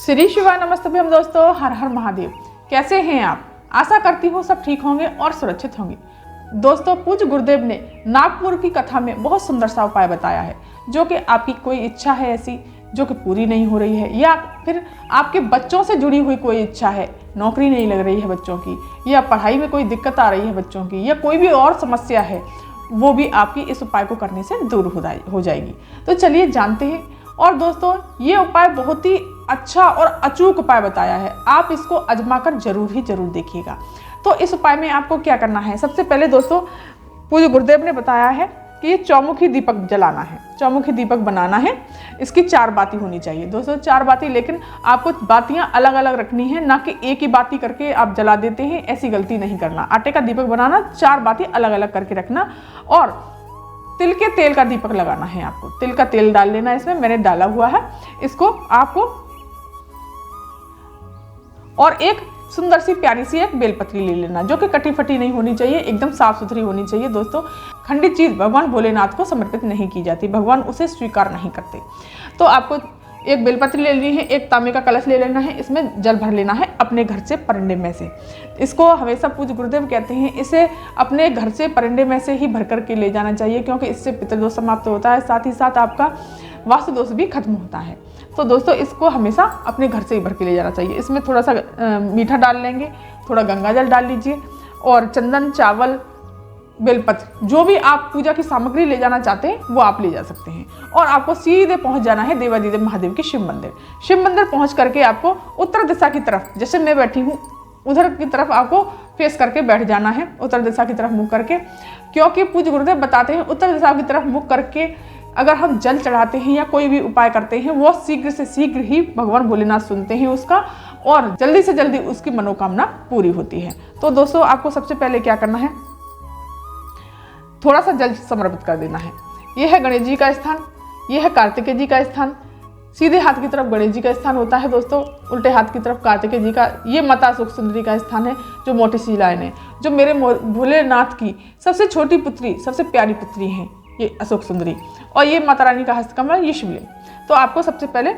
श्री शिवाय नमस्तभ्यम दोस्तों, हर हर महादेव। कैसे हैं आप? आशा करती हूँ सब ठीक होंगे और सुरक्षित होंगे। दोस्तों, पूज्य गुरुदेव ने नागपुर की कथा में बहुत सुंदर सा उपाय बताया है, जो कि आपकी कोई इच्छा है ऐसी जो कि पूरी नहीं हो रही है, या फिर आपके बच्चों से जुड़ी हुई कोई इच्छा है, नौकरी नहीं लग रही है बच्चों की, या पढ़ाई में कोई दिक्कत आ रही है बच्चों की, या कोई भी और समस्या है, वो भी आपकी इस उपाय को करने से दूर हो जाएगी। तो चलिए जानते हैं। और दोस्तों, ये उपाय बहुत ही अच्छा और अचूक उपाय बताया है, आप इसको आजमा कर जरूर देखिएगा। तो इस उपाय में आपको क्या करना है? सबसे पहले दोस्तों, पूज्य गुरुदेव ने बताया है कि ये चौमुखी दीपक जलाना है, चौमुखी दीपक बनाना है। इसकी 4 बाती होनी चाहिए दोस्तों, 4 बाती, लेकिन आपको बातियां अलग अलग रखनी है, ना कि एक ही बाती करके आप जला देते हैं, ऐसी गलती नहीं करना। आटे का दीपक बनाना, 4 बाती अलग अलग करके रखना। और तिल के तेल का दीपक लगाना है आपको, तिल का तेल डाल लेना इसमें, मैंने डाला हुआ है इसको आपको। और एक सुंदर सी प्यारी सी एक बेलपत्री ले लेना, जो कि कटी फटी नहीं होनी चाहिए, एकदम साफ सुथरी होनी चाहिए दोस्तों। खंडित चीज भगवान भोलेनाथ को समर्पित नहीं की जाती, भगवान उसे स्वीकार नहीं करते। तो आपको एक बेलपत्री ले लेनी है, एक तांबे का कलश ले लेना है, इसमें जल भर लेना है अपने घर से परंडे में से। इसको हमेशा पूज्य गुरुदेव कहते हैं, इसे अपने घर से परंडे में से ही भर करके ले जाना चाहिए, क्योंकि इससे पितृदोष समाप्त होता है, साथ ही साथ आपका वास्तु दोष भी खत्म होता है। तो दोस्तों, इसको हमेशा अपने घर से ही भर के ले जाना चाहिए। इसमें थोड़ा सा मीठा डाल लेंगे, थोड़ा गंगा जल डाल लीजिए, और चंदन, चावल, बेलपत्र, जो भी आप पूजा की सामग्री ले जाना चाहते हैं वो आप ले जा सकते हैं। और आपको सीधे पहुंच जाना है देवादिदेव महादेव के शिव मंदिर। शिव मंदिर पहुंच करके आपको उत्तर दिशा की तरफ, जैसे मैं बैठी हूँ उधर की तरफ आपको फेस करके बैठ जाना है, उत्तर दिशा की तरफ मुख करके। क्योंकि पूज्य गुरुदेव बताते हैं, उत्तर दिशा की तरफ मुख करके अगर हम जल चढ़ाते हैं या कोई भी उपाय करते हैं, वो शीघ्र से शीघ्र ही भगवान भोलेनाथ सुनते हैं उसका, और जल्दी से जल्दी उसकी मनोकामना पूरी होती है। तो दोस्तों, आपको सबसे पहले क्या करना है, थोड़ा सा जल समर्पित कर देना है। यह है गणेश जी का स्थान, यह है कार्तिकेय जी का स्थान। सीधे हाथ की तरफ गणेश जी का स्थान होता है दोस्तों, उल्टे हाथ की तरफ कार्तिकेय जी का। ये माता अशोक सुंदरी का स्थान है, जो मोटी सी लाइन है, जो मेरे भोलेनाथ की सबसे छोटी पुत्री, सबसे प्यारी पुत्री हैं ये अशोक सुंदरी। और ये माता रानी का हस्तकमल, ये शिवलिंग। तो आपको सबसे पहले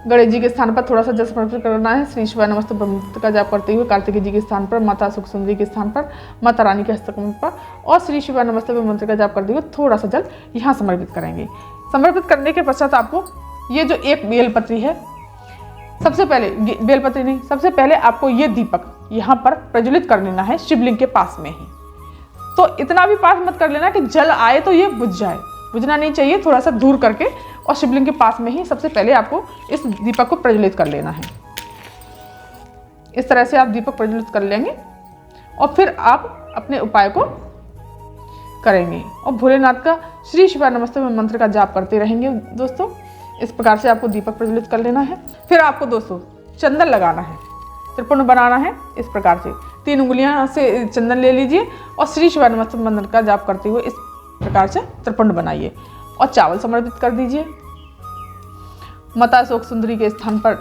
गणेश जी के स्थान पर थोड़ा सा जल समर्पित करना है, श्री शिवाय नमस्तुभ्यं ब्रह्ममुहूर्त का जाप करते हुए, कार्तिकेय जी के स्थान पर, माता अशोक सुंदरी के स्थान पर, माता रानी के हस्तकमल पर, और श्री शिवाय नमस्तुभ्यं मंत्र का जाप करते हुए थोड़ा सा जल यहाँ समर्पित करेंगे। समर्पित करने के पश्चात आपको ये जो एक बेलपत्री है, सबसे पहले बेलपत्री नहीं, सबसे पहले आपको ये दीपक यहाँ पर प्रज्वलित कर लेना है शिवलिंग के पास में ही। तो इतना भी पास मत कर लेना कि जल आए तो ये बुझ जाए, बुझना नहीं चाहिए, थोड़ा सा दूर करके, और शिवलिंग के पास में ही सबसे पहले आपको इस दीपक को प्रज्वलित कर लेना है। इस तरह से आप दीपक प्रज्वलित कर लेंगे, और फिर आप अपने उपाय को करेंगे, और भोलेनाथ का श्री शिवाय नमस्तुभ्यं मंत्र का जाप करते रहेंगे दोस्तों। इस प्रकार से आपको दीपक प्रज्वलित कर लेना है। फिर आपको दोस्तों चंदन लगाना है, त्रिपुंड बनाना है। इस प्रकार से 3 उंगलियां से चंदन ले लीजिए, और श्री शिवाय नमस्तुभ्यं मंत्र का जाप करते हुए इस प्रकार से त्रिपुंड बनाइए, और चावल समर्पित कर दीजिए। माता अशोक सुंदरी के स्थान पर,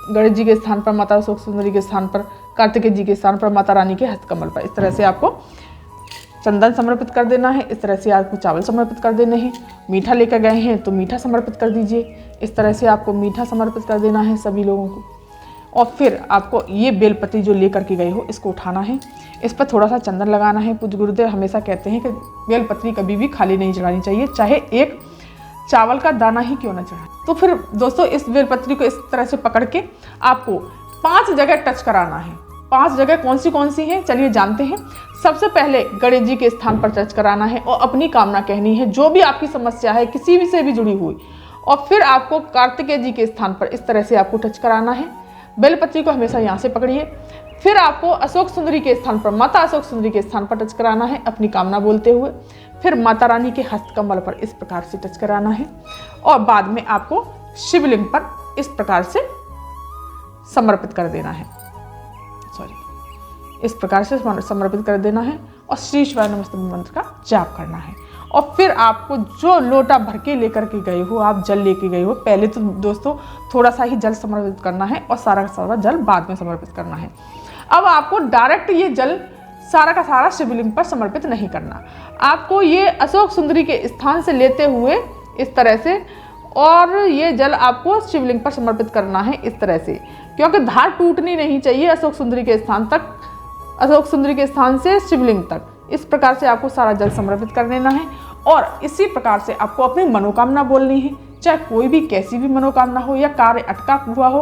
गणेश जी के स्थान पर, माता अशोक सुंदरी के स्थान पर, कार्तिकेय जी के स्थान पर, माता रानी के हस्तकमल पर। इस तरह से आपको चंदन समर्पित कर देना है। इस तरह से आपको चावल समर्पित कर देने हैं। मीठा लेकर गए हैं तो मीठा समर्पित कर दीजिए। इस तरह से आपको मीठा समर्पित कर देना है सभी लोगों को। और फिर आपको ये बेलपत्री जो लेकर के गए हो, इसको उठाना है, इस पर थोड़ा सा चंदन लगाना है। पूज्य गुरुदेव हमेशा कहते हैं कि बेलपत्री कभी भी खाली नहीं चढ़ानी चाहिए, चाहे एक चावल का दाना ही क्यों ना चढ़ाए। तो फिर दोस्तों, इस बेलपत्री को इस तरह से पकड़ के आपको 5 जगह टच कराना है। 5 जगह कौन सी हैं, चलिए जानते हैं। सबसे पहले गणेश जी के स्थान पर टच कराना है, और अपनी कामना कहनी है, जो भी आपकी समस्या है किसी भी से भी जुड़ी हुई। और फिर आपको कार्तिकेय जी के स्थान पर इस तरह से आपको टच कराना है। बेलपत्री को हमेशा यहाँ से पकड़िए। फिर आपको अशोक सुंदरी के स्थान पर, माता अशोक सुंदरी के स्थान पर टच कराना है, अपनी कामना बोलते हुए। फिर माता रानी के हस्तकमल पर इस प्रकार से टच कराना है, और बाद में आपको शिवलिंग पर इस प्रकार से समर्पित कर देना है, इस प्रकार से समर्पित कर देना है, और श्री शिवाय नमस्तुभ्यं मंत्र का जाप करना है। और फिर आपको जो लोटा भर के लेकर के गए हो, आप जल लेके गए हो, पहले तो दोस्तों थोड़ा सा ही जल समर्पित करना है, और सारा का सारा जल बाद में समर्पित करना है। अब आपको डायरेक्ट ये जल सारा का सारा शिवलिंग पर समर्पित नहीं करना, आपको ये अशोक सुंदरी के स्थान से लेते हुए इस तरह से और ये जल आपको शिवलिंग पर समर्पित करना है इस तरह से, क्योंकि धार टूटनी नहीं चाहिए अशोक सुंदरी के स्थान तक, अशोक सुंदरी के स्थान से शिवलिंग तक। इस प्रकार से आपको सारा जल समर्पित कर देना है और इसी प्रकार से आपको अपनी मनोकामना बोलनी है। चाहे कोई भी कैसी भी मनोकामना हो या कार्य अटका हुआ हो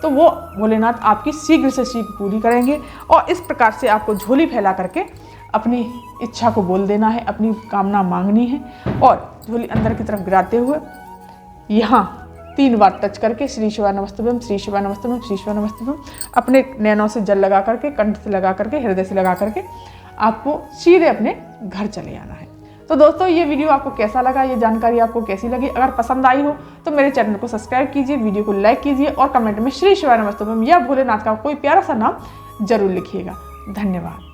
तो वो भोलेनाथ आपकी शीघ्र से शीघ्र पूरी करेंगे। और इस प्रकार से आपको झोली फैला करके अपनी इच्छा को बोल देना है, अपनी कामना मांगनी है और झोली अंदर की तरफ गिराते हुए यहाँ 3 बार टच करके श्री शिवाय नमस्तुभ्यम, श्री शिवाय नमस्तुभ्यम, श्री शिवाय नमस्तुभ्यम अपने नैनों से जल लगा करके, कंठ से लगा करके, हृदय से लगा करके आपको सीधे अपने घर चले आना है। तो दोस्तों ये वीडियो आपको कैसा लगा, ये जानकारी आपको कैसी लगी? अगर पसंद आई हो तो मेरे चैनल को सब्सक्राइब कीजिए, वीडियो को लाइक कीजिए और कमेंट में श्री शिवाय नमस्तुभ्यम या भोलेनाथ का कोई प्यारा सा नाम जरूर लिखिएगा। धन्यवाद।